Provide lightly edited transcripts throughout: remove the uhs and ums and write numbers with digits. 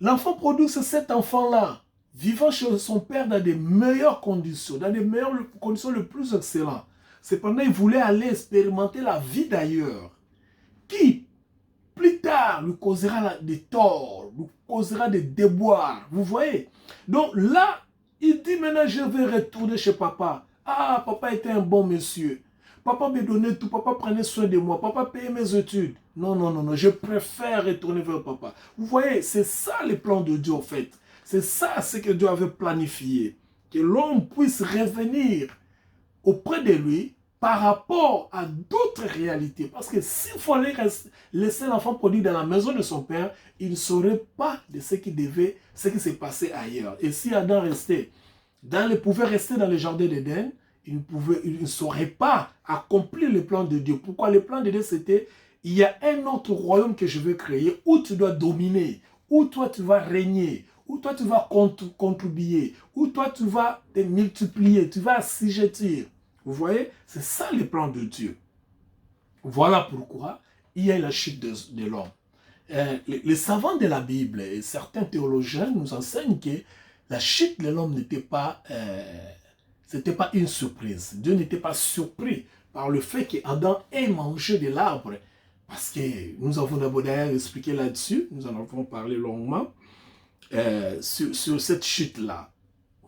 L'enfant prodigue, c'est cet enfant-là, vivant chez son père dans des meilleures conditions, dans des meilleures conditions les plus excellentes. Cependant, il voulait aller expérimenter la vie d'ailleurs, qui, plus tard, lui causera des torts, lui causera des déboires. Vous voyez? Donc là, il dit maintenant, je vais retourner chez papa. Ah, papa était un bon monsieur. Papa me donnait tout, papa prenait soin de moi, papa payait mes études. Non, non, non, non, je préfère retourner vers papa. Vous voyez, c'est ça les plans de Dieu en fait. C'est ça ce que Dieu avait planifié. Que l'homme puisse revenir auprès de lui par rapport à d'autres réalités. Parce que s'il fallait laisser l'enfant prodigue dans la maison de son père, il ne saurait pas de ce qui s'est passé ailleurs. Et si Adam pouvait rester dans le jardin d'Éden, il ne saurait pas accomplir le plan de Dieu. Pourquoi le plan de Dieu, c'était, il y a un autre royaume que je veux créer où tu dois dominer, où toi tu vas régner, où toi tu vas contribuer, où toi tu vas te multiplier, tu vas assujettir. Vous voyez, c'est ça le plan de Dieu. Voilà pourquoi il y a la chute de l'homme. Les savants de la Bible et certains théologiens nous enseignent que la chute de l'homme c'était pas une surprise. Dieu n'était pas surpris par le fait qu'Adam ait mangé de l'arbre. Parce que nous avons d'abord d'ailleurs expliqué là-dessus, nous en avons parlé longuement, sur cette chute-là.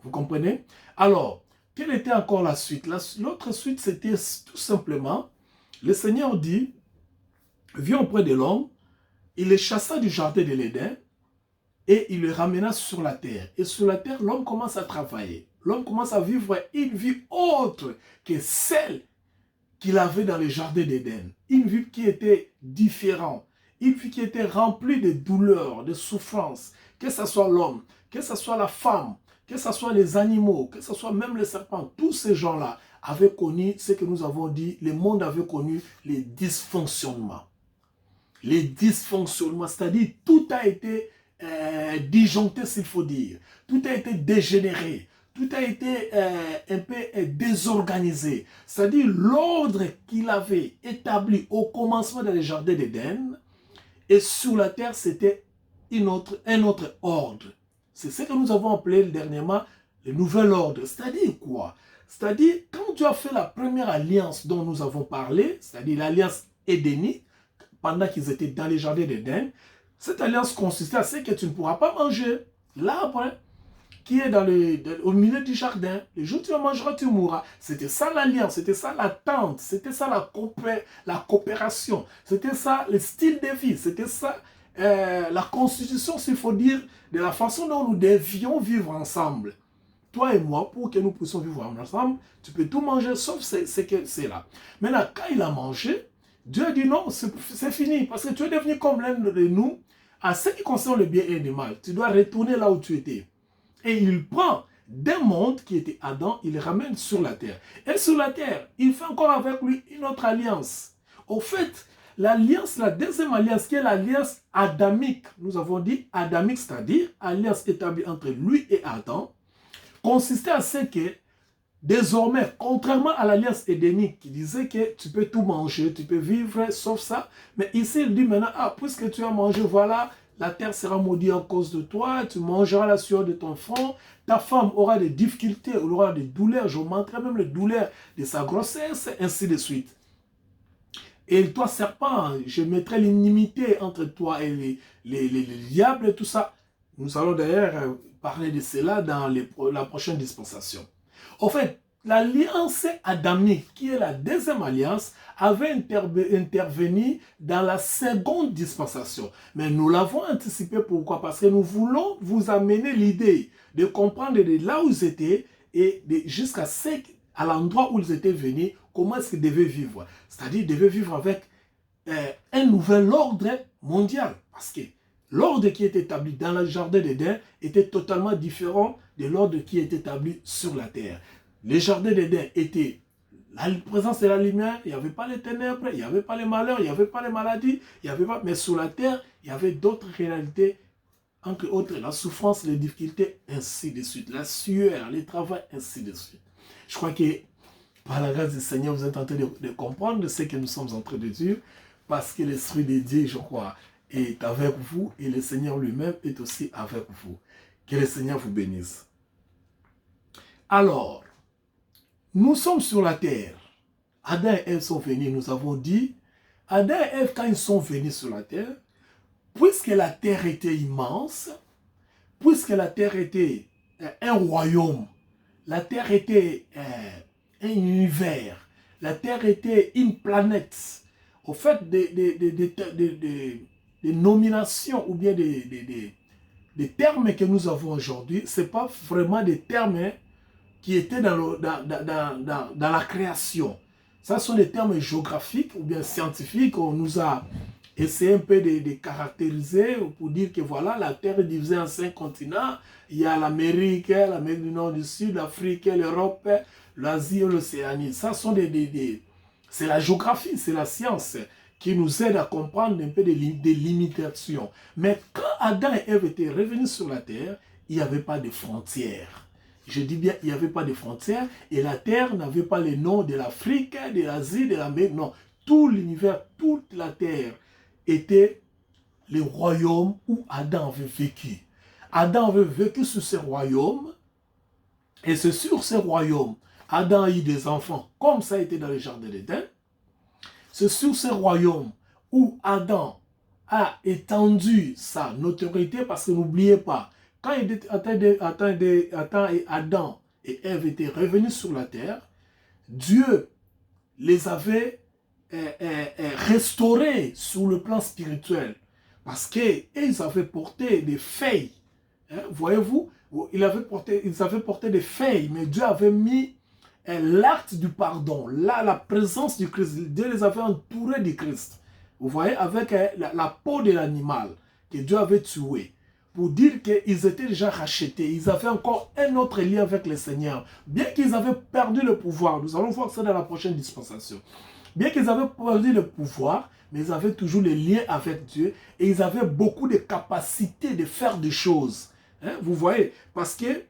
Vous comprenez? Alors, quelle était encore la suite? L'autre suite, c'était tout simplement, le Seigneur dit, viens auprès de l'homme, il les chassa du jardin de l'Éden et il le ramena sur la terre. Et sur la terre, l'homme commence à travailler. L'homme commence à vivre une vie autre que celle qu'il avait dans le jardin d'Éden. Une vie qui était différente. Une vie qui était remplie de douleurs, de souffrances. Que ce soit l'homme, que ce soit la femme, que ce soit les animaux, que ce soit même les serpents. Tous ces gens-là avaient connu ce que nous avons dit. Le monde avait connu les dysfonctionnements. Les dysfonctionnements, c'est-à-dire tout a été disjoncté, s'il faut dire. Tout a été dégénéré. Tout a été un peu désorganisé. C'est-à-dire l'ordre qu'il avait établi au commencement dans le jardin d'Éden et sur la terre, c'était un autre ordre. C'est ce que nous avons appelé dernièrement le nouvel ordre. C'est-à-dire quoi? C'est-à-dire, quand Dieu a fait la première alliance dont nous avons parlé, c'est-à-dire l'alliance édénique, pendant qu'ils étaient dans les jardins d'Éden, cette alliance consistait à ce que tu ne pourras pas manger l'arbre qui est au milieu du jardin. Le jour où tu en mangeras, tu mourras. C'était ça l'alliance, c'était ça l'attente, c'était ça la coopération, c'était ça le style de vie, c'était ça la constitution, s'il faut dire, de la façon dont nous devions vivre ensemble. Toi et moi, pour que nous puissions vivre ensemble, tu peux tout manger sauf ce que c'est là. Maintenant, quand il a mangé, Dieu a dit non, c'est fini, parce que tu es devenu comme l'un de nous, à ce qui concerne le bien et le mal. Tu dois retourner là où tu étais. Et il prend d'un monde qui était Adam, il le ramène sur la terre. Et sur la terre, il fait encore avec lui une autre alliance. Au fait, l'alliance, la deuxième alliance, qui est l'alliance adamique, nous avons dit adamique, c'est-à-dire alliance établie entre lui et Adam, consistait à ce que désormais, contrairement à l'alliance édénique qui disait que tu peux tout manger, tu peux vivre sauf ça, mais ici il dit maintenant, ah, puisque tu as mangé, voilà, la terre sera maudite à cause de toi, tu mangeras la sueur de ton front, ta femme aura des difficultés, elle aura des douleurs, j'augmenterai même les douleurs de sa grossesse, ainsi de suite. Et toi, serpent, je mettrai l'inimité entre toi et les diables et tout ça. Nous allons d'ailleurs parler de cela dans la prochaine dispensation. En fait, l'alliance adamique, qui est la deuxième alliance, avait intervenu dans la seconde dispensation. Mais nous l'avons anticipé, pourquoi? Parce que nous voulons vous amener l'idée de comprendre de là où ils étaient et jusqu'à l'endroit où ils étaient venus, comment est-ce qu'ils devaient vivre. C'est-à-dire, ils devaient vivre avec un nouvel ordre mondial. Parce que l'ordre qui est établi dans le jardin d'Éden était totalement différent de l'ordre qui est établi sur la terre. Le jardin d'Éden était la présence de la lumière, il n'y avait pas les ténèbres, il n'y avait pas les malheurs, il n'y avait pas les maladies, il y avait pas... mais sur la terre, il y avait d'autres réalités, entre autres la souffrance, les difficultés, ainsi de suite, la sueur, le travail, ainsi de suite. Je crois que par la grâce du Seigneur, vous êtes en train de comprendre ce que nous sommes en train de dire, parce que l'Esprit de Dieu, je crois, est avec vous et le Seigneur lui-même est aussi avec vous. Que le Seigneur vous bénisse. Alors, nous sommes sur la terre. Adam et Ève sont venus, nous avons dit, Adam et Ève, quand ils sont venus sur la terre, puisque la terre était immense, puisque la terre était un royaume, la terre était un univers, la terre était une planète, au fait des nominations ou bien des termes que nous avons aujourd'hui, ce n'est pas vraiment des termes qui étaient dans la création. Ça sont des termes géographiques ou bien scientifiques. On nous a essayé un peu de caractériser pour dire que voilà, la Terre est divisée en 5 continents. Il y a l'Amérique du Nord, du Sud, l'Afrique, l'Europe, l'Asie et l'Océanie. Ça sont c'est la géographie, c'est la science qui nous aide à comprendre un peu des limitations. Mais quand Adam et Ève étaient revenus sur la Terre, il n'y avait pas de frontières. Je dis bien, il n'y avait pas de frontières et la Terre n'avait pas les noms de l'Afrique, de l'Asie, de l'Amérique. Non, tout l'univers, toute la Terre était le royaume où Adam avait vécu. Adam avait vécu sur ce royaume et c'est sur ce royaume, Adam a eu des enfants, comme ça a été dans le jardin d'Éden. C'est sur ce royaume où Adam a étendu sa notoriété parce que n'oubliez pas, quand Adam et Ève étaient revenus sur la terre, Dieu les avait restaurés sur le plan spirituel. Parce qu'ils avaient porté des feuilles. Hein, voyez-vous, ils avaient porté des feuilles, mais Dieu avait mis l'acte du pardon, là, la présence du Christ. Dieu les avait entourés du Christ. Vous voyez, avec la peau de l'animal que Dieu avait tué. Pour dire qu'ils étaient déjà rachetés. Ils avaient encore un autre lien avec le Seigneur. Bien qu'ils avaient perdu le pouvoir. Nous allons voir ça dans la prochaine dispensation. Bien qu'ils avaient perdu le pouvoir, mais ils avaient toujours le lien avec Dieu. Et ils avaient beaucoup de capacités de faire des choses. Hein, vous voyez, parce que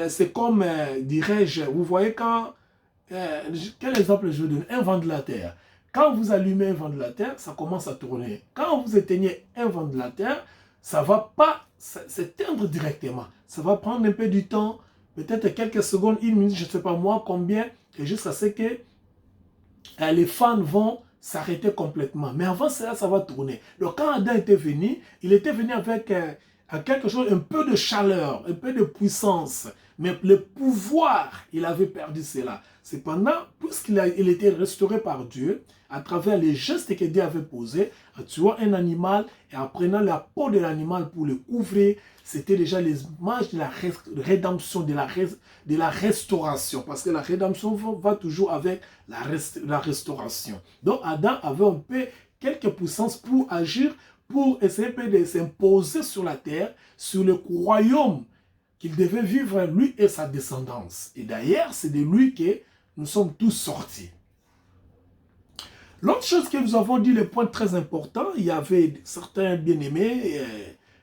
c'est comme, dirais-je, vous voyez quand... quel exemple je donne? Un ventilateur. Quand vous allumez un ventilateur, ça commence à tourner. Quand vous éteignez un ventilateur, ça ne va pas s'éteindre directement. Ça va prendre un peu du temps, peut-être quelques secondes, une minute, je ne sais pas moi combien, et jusqu'à ce que les fans vont s'arrêter complètement. Mais avant cela, ça va tourner. Donc quand Adam était venu, il était venu avec quelque chose, un peu de chaleur, un peu de puissance. Mais le pouvoir, il avait perdu cela. Cependant, puisqu'il était restauré par Dieu, à travers les gestes que Dieu avait posés, en tuant un animal et en prenant la peau de l'animal pour le couvrir, c'était déjà les images de la rédemption, de la restauration. Parce que la rédemption va toujours avec la restauration. Donc Adam avait un peu quelques puissances pour agir, pour essayer de s'imposer sur la terre, sur le royaume qu'il devait vivre, lui et sa descendance. Et d'ailleurs, c'est de lui que nous sommes tous sortis. L'autre chose que nous avons dit, le point très important, il y avait certains bien-aimés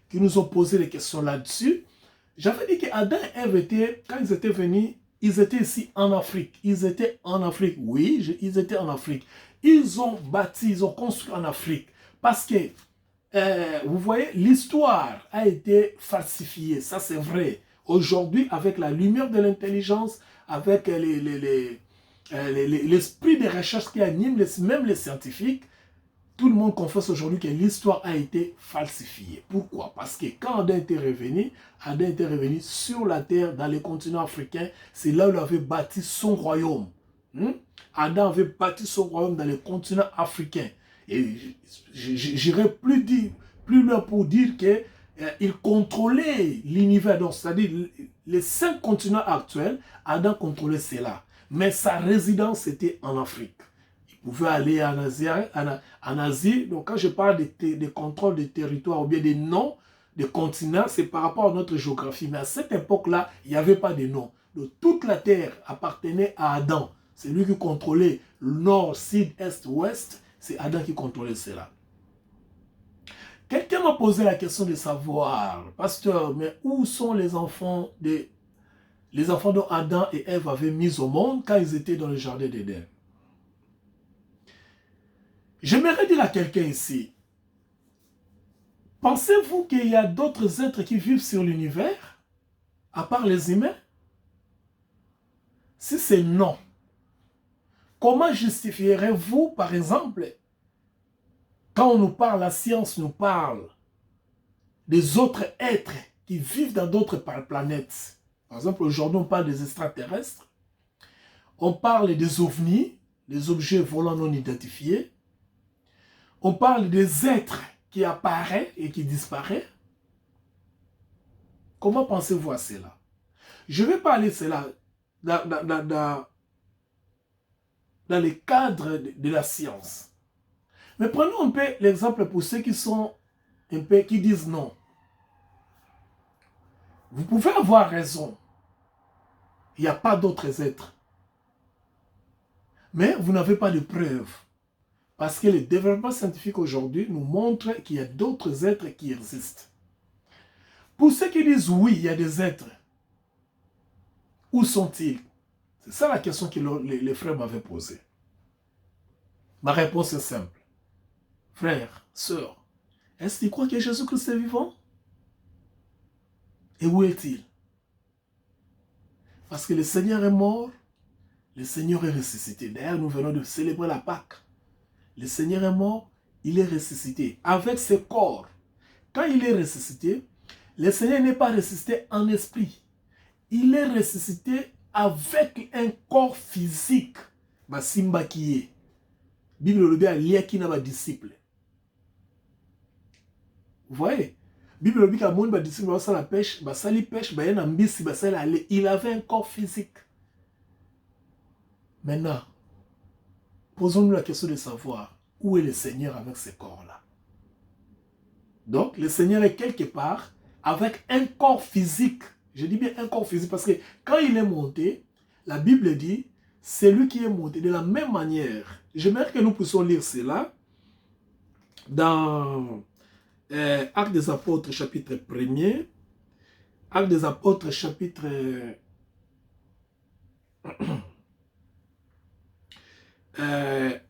qui nous ont posé des questions là-dessus. J'avais dit qu'Adam et Ève quand ils étaient venus, ils étaient ici en Afrique. Ils étaient en Afrique, oui, ils étaient en Afrique. Ils ont bâti, ils ont construit en Afrique. Parce que, vous voyez, l'histoire a été falsifiée, ça c'est vrai. Aujourd'hui, avec la lumière de l'intelligence, avec l'esprit de recherche qui anime même les scientifiques, tout le monde confesse aujourd'hui que l'histoire a été falsifiée. Pourquoi? Parce que quand Adam était revenu sur la terre, dans les continents africains, c'est là où il avait bâti son royaume. Adam avait bâti son royaume dans les continents africains. Et j'irai plus loin pour dire que il contrôlait l'univers, c'est-à-dire les 5 continents actuels, Adam contrôlait cela. Mais sa résidence était en Afrique. Il pouvait aller en Asie. Donc quand je parle de contrôle des territoires ou bien des noms des continents, c'est par rapport à notre géographie. Mais à cette époque-là, il n'y avait pas de nom. Donc toute la terre appartenait à Adam. C'est lui qui contrôlait le nord, sud, est, ouest. C'est Adam qui contrôlait cela. Quelqu'un m'a posé la question de savoir, pasteur, mais où sont les enfants dont Adam et Ève avaient mis au monde quand ils étaient dans le jardin d'Éden? J'aimerais dire à quelqu'un ici, Pensez-vous qu'il y a d'autres êtres qui vivent sur l'univers, à part les humains? Si c'est non, comment justifierez-vous, par exemple, quand on nous parle, la science nous parle des autres êtres qui vivent dans d'autres planètes? Par exemple, aujourd'hui, on parle des extraterrestres, on parle des ovnis, les objets volants non identifiés, on parle des êtres qui apparaissent et qui disparaissent. Comment pensez-vous à cela? Je ne vais pas aller cela dans les cadres de la science. Mais prenons un peu l'exemple pour ceux qui sont un peu, qui disent non. Vous pouvez avoir raison. Il n'y a pas d'autres êtres. Mais vous n'avez pas de preuves. Parce que le développement scientifique aujourd'hui nous montre qu'il y a d'autres êtres qui existent. Pour ceux qui disent oui, il y a des êtres, où sont-ils? C'est ça la question que les frères m'avaient posée. Ma réponse est simple. Frères, sœurs, est-ce qu'ils croient que Jésus-Christ est vivant? Et où est-il? Parce que le Seigneur est mort, le Seigneur est ressuscité. D'ailleurs, nous venons de célébrer la Pâque. Le Seigneur est mort, il est ressuscité avec ses corps. Quand il est ressuscité, le Seigneur n'est pas ressuscité en esprit. Il est ressuscité avec un corps physique. Simba qui est. Bible le bien lié qui n'a pas disciple. Vous voyez? Bible le bien a mon disciple ça la pêche, ça li pêche, il avait un corps physique. Maintenant, posons-nous la question de savoir où est le Seigneur avec ces corps-là. Donc, le Seigneur est quelque part avec un corps physique. Je dis bien un corps physique parce que quand il est monté, la Bible dit, c'est lui qui est monté de la même manière. J'aimerais que nous puissions lire cela dans Actes des Apôtres, chapitre 1er. Actes des Apôtres, chapitre...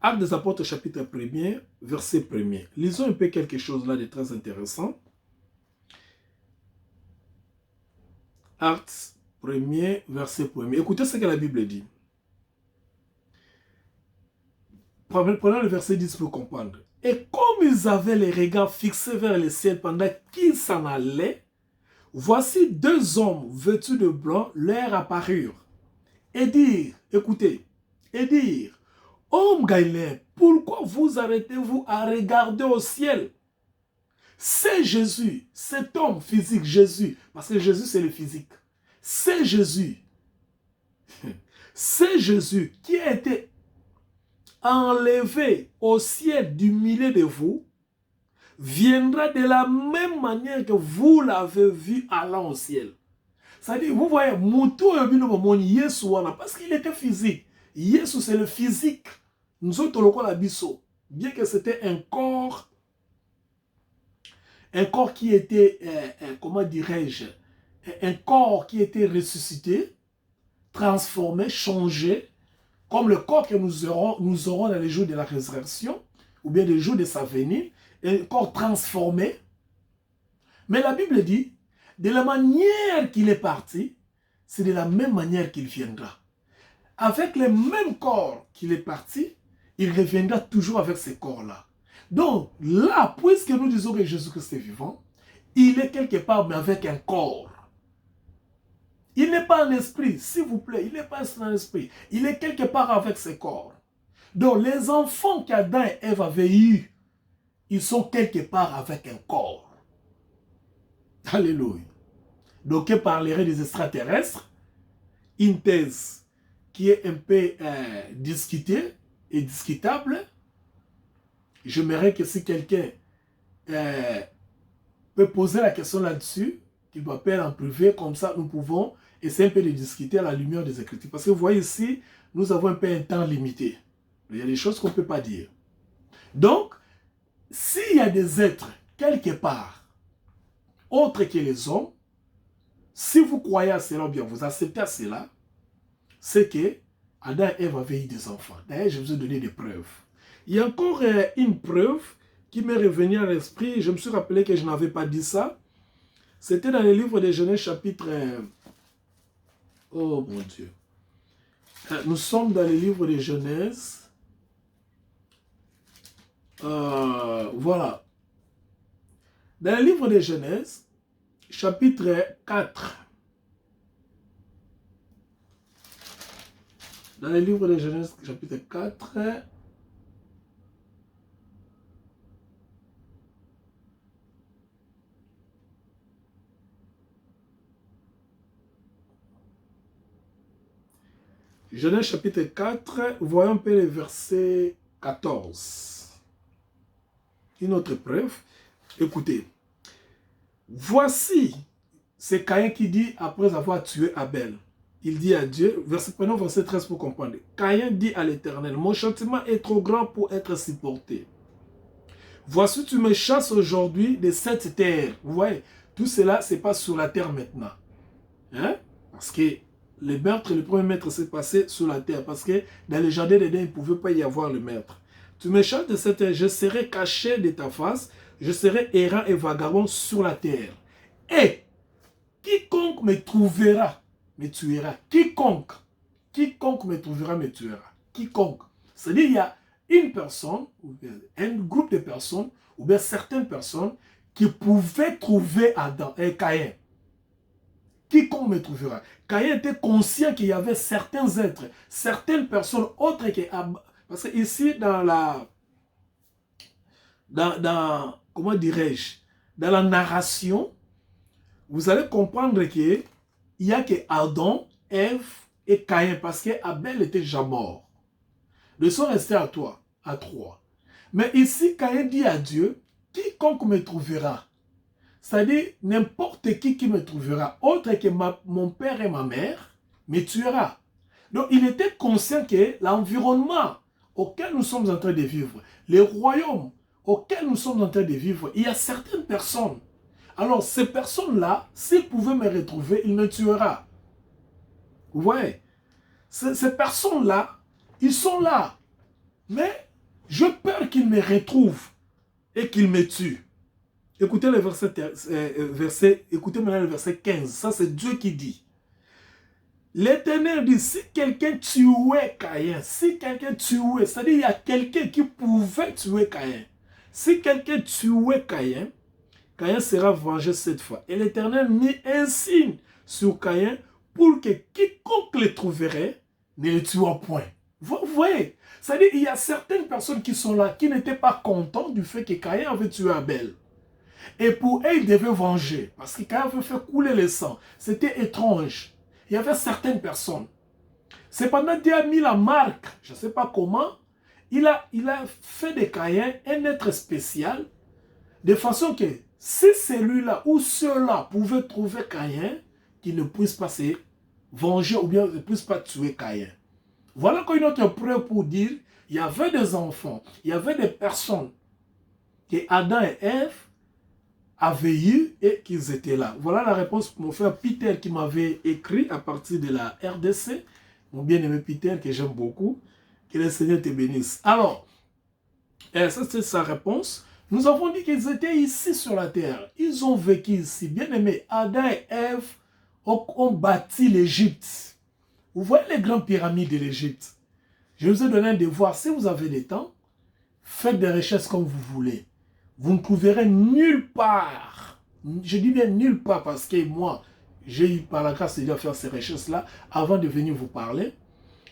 Actes des Apôtres, chapitre 1er, verset 1er. Lisons un peu quelque chose là de très intéressant. Actes 1er, verset 1er. Écoutez ce que la Bible dit. Prenons le verset 10 pour comprendre. Et comme ils avaient les regards fixés vers le ciel pendant qu'ils s'en allaient, voici deux hommes vêtus de blanc leur apparurent. Et dirent, écoutez, et dirent, homme Galilée, pourquoi vous arrêtez-vous à regarder au ciel? C'est Jésus, cet homme physique, Jésus, parce que Jésus c'est le physique. C'est Jésus. C'est Jésus qui a été enlevé au ciel du milieu de vous, viendra de la même manière que vous l'avez vu allant au ciel. C'est-à-dire, vous voyez, parce qu'il était physique. Yesu, c'est le physique. Nous autres, le corps l'abisso. Bien que c'était un corps qui était, comment dirais-je, un corps qui était ressuscité, transformé, changé, comme le corps que nous aurons dans les jours de la résurrection, ou bien les jours de sa venue, un corps transformé. Mais la Bible dit, de la manière qu'il est parti, c'est de la même manière qu'il viendra. Avec le même corps qu'il est parti, il reviendra toujours avec ce corps-là. Donc là, puisque nous disons que Jésus-Christ est vivant, il est quelque part, mais avec un corps. Il n'est pas un esprit, s'il vous plaît, il n'est pas un esprit. Il est quelque part avec ses corps. Donc les enfants qu'Adam et Ève avaient eus, ils sont quelque part avec un corps. Alléluia. Donc je parlerai des extraterrestres, une thèse qui est un peu discutée et discutable. J'aimerais que si quelqu'un peut poser la question là-dessus, qu'il m'appelle en privé, comme ça nous pouvons essayer un peu de discuter à la lumière des Écritures. Parce que vous voyez ici, nous avons un peu un temps limité. Il y a des choses qu'on ne peut pas dire. Donc, s'il y a des êtres quelque part, autres que les hommes, si vous croyez à cela, bien vous acceptez à cela, c'est que Adam et Ève avaient eu des enfants. D'ailleurs, je vous ai donné des preuves. Il y a encore une preuve qui m'est revenu à l'esprit, je me suis rappelé que je n'avais pas dit ça. C'était dans le livre de Genèse chapitre... Oh mon Dieu. Nous sommes dans le livre de Genèse. Voilà. Dans le livre de Genèse, chapitre 4. Dans le livre de Genèse, chapitre 4. Genèse chapitre 4, voyons un peu le verset 14. Une autre preuve. Écoutez. Voici, c'est Caïn qui dit après avoir tué Abel. Il dit à Dieu, prenons verset 13 pour comprendre. Caïn dit à l'Éternel, mon châtiment est trop grand pour être supporté. Voici, tu me chasses aujourd'hui de cette terre. Vous voyez, tout cela, c'est pas sur la terre maintenant. Hein? Parce que le premier meurtre s'est passé sur la terre. Parce que dans le jardin d'Éden, il ne pouvait pas y avoir le meurtre. Tu me chasses de cette terre, je serai caché de ta face, je serai errant et vagabond sur la terre. Et quiconque me trouvera, me tuera. Quiconque me trouvera, me tuera. Quiconque. C'est-à-dire, il y a une personne, ou bien un groupe de personnes, ou bien certaines personnes qui pouvaient trouver Adam et Caïn. Quiconque me trouvera. Caïn était conscient qu'il y avait certains êtres, certaines personnes autres que Abba. Parce que ici, comment dirais-je, dans la narration, vous allez comprendre qu'il n'y a que Adam, Ève et Caïn, parce qu'Abel était déjà mort. Ils sont restés à trois. Mais ici, Caïn dit à Dieu, quiconque me trouvera, c'est-à-dire n'importe qui me trouvera, autre que mon père et ma mère, me tuera. Donc, il était conscient que l'environnement auquel nous sommes en train de vivre, les royaumes auxquels nous sommes en train de vivre, il y a certaines personnes. Alors, ces personnes-là, s'ils pouvaient me retrouver, ils me tuera. Vous voyez? Ces personnes-là, ils sont là. Mais j'ai peur qu'ils me retrouvent et qu'ils me tuent. Écoutez écoutez maintenant le verset 15. Ça, c'est Dieu qui dit. L'Éternel dit, si quelqu'un tuait Caïn, c'est-à-dire il y a quelqu'un qui pouvait tuer Caïn. Si quelqu'un tuait Caïn, Caïn sera vengé cette fois. Et l'Éternel mit un signe sur Caïn pour que quiconque le trouverait ne le tuera point. Vous voyez, c'est-à-dire il y a certaines personnes qui sont là, qui n'étaient pas contents du fait que Caïn avait tué Abel. Et pour eux, ils devaient venger, parce que Caïn avait fait couler le sang. C'était étrange. Il y avait certaines personnes. Cependant, Dieu a mis la marque, je ne sais pas comment, il a fait de Caïn un être spécial, de façon que si celui-là ou ceux-là pouvaient trouver Caïn, qu'ils ne puissent pas se venger ou bien ne puissent pas tuer Caïn. Voilà une autre preuve pour dire, il y avait des enfants, il y avait des personnes que Adam et Ève avaient eu et qu'ils étaient là. Voilà la réponse pour mon frère Peter qui m'avait écrit à partir de la RDC. Mon bien-aimé Peter que j'aime beaucoup. Que le Seigneur te bénisse. Alors, ça c'est sa réponse. Nous avons dit qu'ils étaient ici sur la terre. Ils ont vécu ici. Bien-aimé, Adam et Ève ont bâti l'Égypte. Vous voyez les grandes pyramides de l'Égypte. Je vous ai donné un devoir. Si vous avez le temps, faites des recherches comme vous voulez. Vous ne trouverez nulle part. Je dis bien nulle part parce que moi, j'ai eu par la grâce de Dieu à faire ces recherches-là avant de venir vous parler.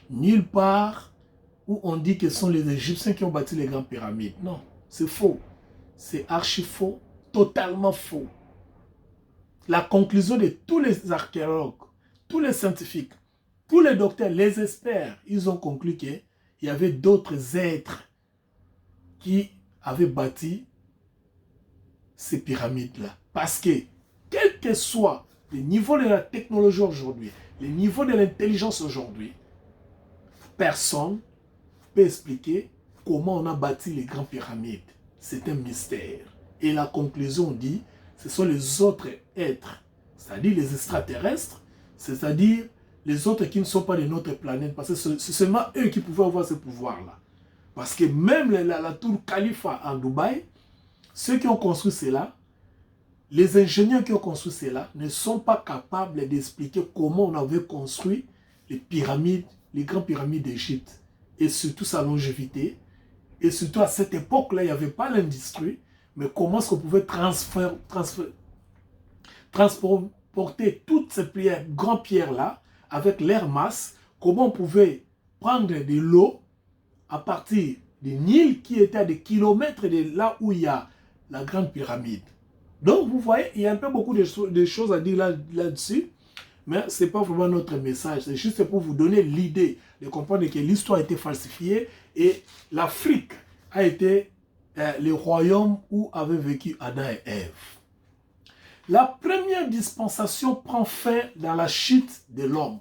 Nulle part où on dit que ce sont les Égyptiens qui ont bâti les grandes pyramides. Non, c'est faux. C'est archi faux, totalement faux. La conclusion de tous les archéologues, tous les scientifiques, tous les docteurs, les experts, ils ont conclu qu'il y avait d'autres êtres qui avaient bâti ces pyramides-là. Parce que, quel que soit le niveau de la technologie aujourd'hui, le niveau de l'intelligence aujourd'hui, personne ne peut expliquer comment on a bâti les grandes pyramides. C'est un mystère. Et la conclusion dit, ce sont les autres êtres, c'est-à-dire les extraterrestres, c'est-à-dire les autres qui ne sont pas de notre planète, parce que c'est seulement eux qui pouvaient avoir ce pouvoir-là. Parce que même la tour Khalifa en Dubaï, ceux qui ont construit cela, les ingénieurs qui ont construit cela ne sont pas capables d'expliquer comment on avait construit les pyramides, les grandes pyramides d'Égypte, et surtout sa longévité. Et surtout à cette époque-là, il n'y avait pas l'industrie, mais comment est-ce qu'on pouvait transporter toutes ces grandes pierres-là avec l'air masse, comment on pouvait prendre de l'eau à partir du Nil qui était à des kilomètres de là où il y a la grande pyramide. Donc vous voyez, il y a un peu beaucoup de choses à dire là-dessus, mais ce n'est pas vraiment notre message, c'est juste pour vous donner l'idée de comprendre que l'histoire a été falsifiée et l'Afrique a été le royaume où avaient vécu Adam et Ève. La première dispensation prend fin dans la chute de l'homme.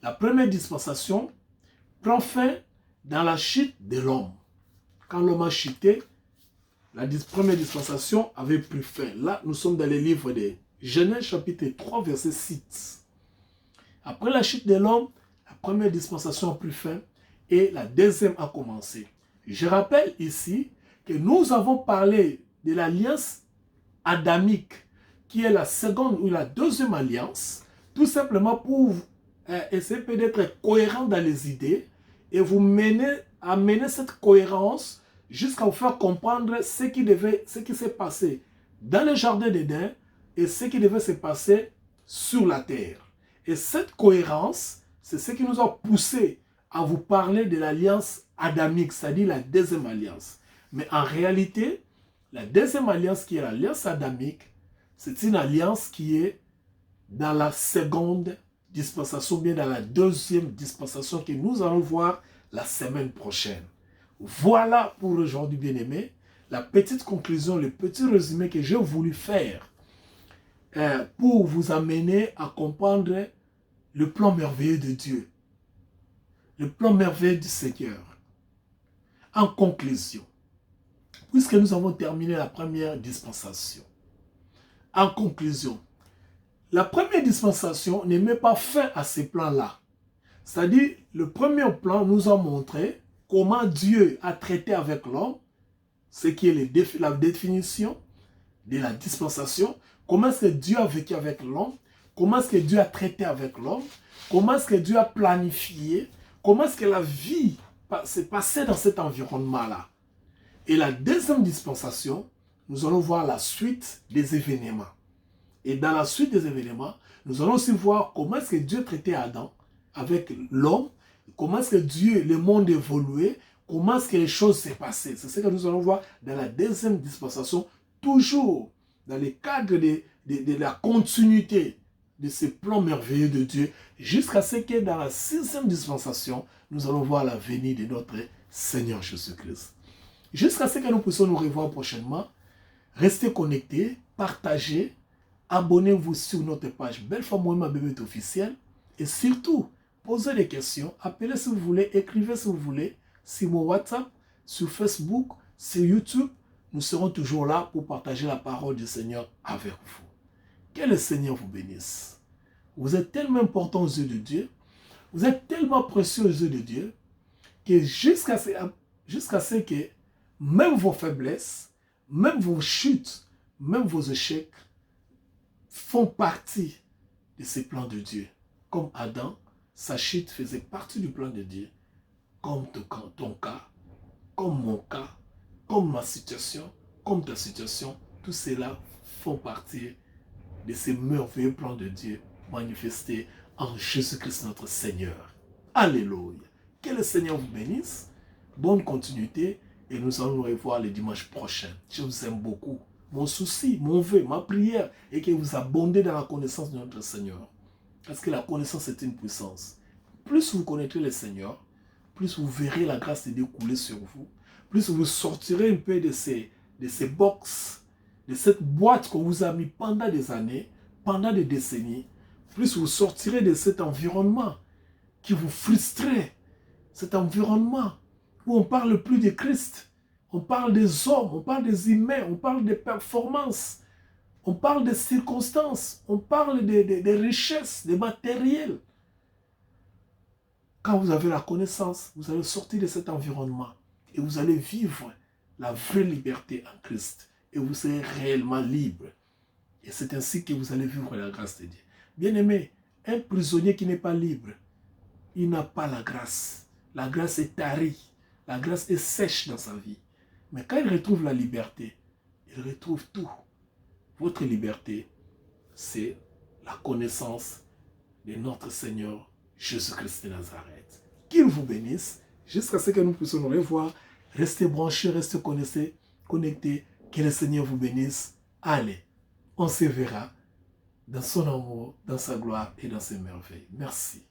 La première dispensation prend fin dans la chute de l'homme. Quand l'homme a chuté, la première dispensation avait pris fin. Là, nous sommes dans le livre de Genèse chapitre 3, verset 6. Après la chute de l'homme, la première dispensation a pris fin et la deuxième a commencé. Je rappelle ici que nous avons parlé de l'alliance adamique, qui est la seconde ou la deuxième alliance, tout simplement pour essayer d'être cohérent dans les idées et vous amener cette cohérence jusqu'à vous faire comprendre ce qui s'est passé dans le jardin d'Éden et ce qui devait se passer sur la terre. Et cette cohérence, c'est ce qui nous a poussé à vous parler de l'alliance adamique, c'est-à-dire la deuxième alliance. Mais en réalité, la deuxième alliance qui est l'alliance adamique, c'est une alliance qui est dans la seconde dispensation, bien dans la deuxième dispensation que nous allons voir la semaine prochaine. Voilà pour aujourd'hui, bien-aimés, la petite conclusion, le petit résumé que j'ai voulu faire pour vous amener à comprendre le plan merveilleux de Dieu, le plan merveilleux du Seigneur. En conclusion, puisque nous avons terminé la première dispensation, en conclusion, la première dispensation ne met pas fin à ces plans-là. C'est-à-dire, le premier plan nous a montré comment Dieu a traité avec l'homme, ce qui est la définition de la dispensation, comment est-ce que Dieu a vécu avec l'homme, comment est-ce que Dieu a traité avec l'homme, comment est-ce que Dieu a planifié, comment est-ce que la vie s'est passée dans cet environnement-là. Et la deuxième dispensation, nous allons voir la suite des événements. Et dans la suite des événements, nous allons aussi voir comment est-ce que Dieu traitait Adam avec l'homme, comment est-ce que Dieu, le monde évoluait, comment est-ce que les choses s'est passées. C'est ce que nous allons voir dans la deuxième dispensation, toujours dans le cadre de la continuité de ce plan merveilleux de Dieu, jusqu'à ce que dans la sixième dispensation, nous allons voir la venue de notre Seigneur Jésus-Christ. Jusqu'à ce que nous puissions nous revoir prochainement, restez connectés, partagez, abonnez-vous sur notre page Belleforme Moema Bébé officiel et surtout, posez des questions, appelez si vous voulez, écrivez si vous voulez, sur mon WhatsApp, sur Facebook, sur YouTube. Nous serons toujours là pour partager la parole du Seigneur avec vous. Que le Seigneur vous bénisse. Vous êtes tellement important aux yeux de Dieu, vous êtes tellement précieux aux yeux de Dieu, que jusqu'à ce que même vos faiblesses, même vos chutes, même vos échecs font partie de ces plans de Dieu. Comme Adam, sa chute faisait partie du plan de Dieu. Comme ton cas, comme mon cas, comme ma situation, comme ta situation, tout cela font partie de ces merveilleux plans de Dieu manifestés en Jésus-Christ notre Seigneur. Alléluia. Que le Seigneur vous bénisse. Bonne continuité et nous allons nous revoir le dimanche prochain. Je vous aime beaucoup. Mon souci, mon vœu, ma prière est que vous abondez dans la connaissance de notre Seigneur. Parce que la connaissance est une puissance. Plus vous connaîtrez le Seigneur, plus vous verrez la grâce de Dieu couler sur vous, plus vous sortirez un peu de ces box, de cette boîte qu'on vous a mis pendant des années, pendant des décennies, plus vous sortirez de cet environnement qui vous frustrait, cet environnement où on ne parle plus de Christ, on parle des hommes, on parle des humains, on parle des performances, on parle des circonstances, on parle des richesses, des matériels. Quand vous avez la connaissance, vous allez sortir de cet environnement et vous allez vivre la vraie liberté en Christ. Et vous serez réellement libre. Et c'est ainsi que vous allez vivre la grâce de Dieu. Bien-aimé, un prisonnier qui n'est pas libre, il n'a pas la grâce. La grâce est tarie. La grâce est sèche dans sa vie. Mais quand il retrouve la liberté, il retrouve tout. Votre liberté, c'est la connaissance de notre Seigneur Jésus-Christ de Nazareth. Qu'il vous bénisse jusqu'à ce que nous puissions nous revoir. Restez branchés, restez connectés. Que le Seigneur vous bénisse. Allez, on se verra dans son amour, dans sa gloire et dans ses merveilles. Merci.